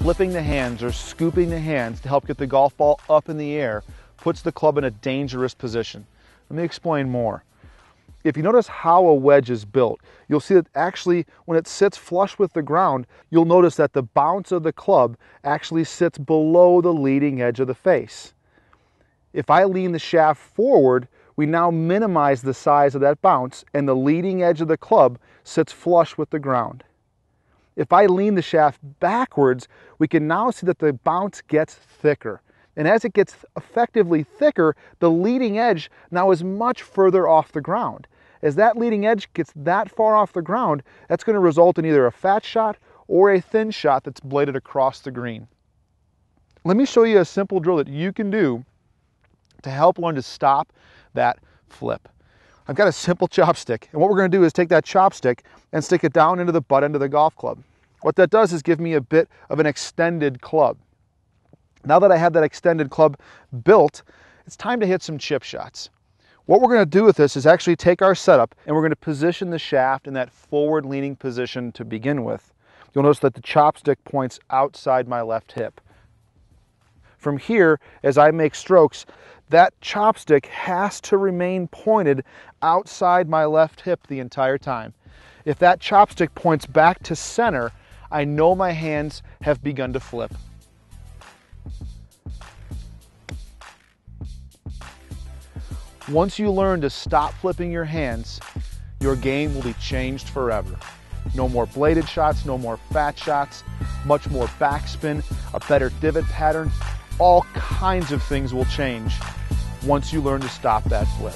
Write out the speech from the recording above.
Flipping the hands or scooping the hands to help get the golf ball up in the air puts the club in a dangerous position. Let me explain more. If you notice how a wedge is built, you'll see that actually when it sits flush with the ground, you'll notice that the bounce of the club actually sits below the leading edge of the face. If I lean the shaft forward, we now minimize the size of that bounce and the leading edge of the club sits flush with the ground. If I lean the shaft backwards, we can now see that the bounce gets thicker. And as it gets effectively thicker, the leading edge now is much further off the ground. As that leading edge gets that far off the ground, that's going to result in either a fat shot or a thin shot that's bladed across the green. Let me show you a simple drill that you can do to help learn to stop that flip. I've got a simple chopstick, and what we're going to do is take that chopstick and stick it down into the butt end of the golf club. What that does is give me a bit of an extended club. Now that I have that extended club built, it's time to hit some chip shots. What we're going to do with this is actually take our setup and we're going to position the shaft in that forward leaning position to begin with. You'll notice that the chopstick points outside my left hip. From here, as I make strokes, that chopstick has to remain pointed outside my left hip the entire time. If that chopstick points back to center, I know my hands have begun to flip. Once you learn to stop flipping your hands, your game will be changed forever. No more bladed shots, no more fat shots, much more backspin, a better divot pattern. All kinds of things will change once you learn to stop that flip.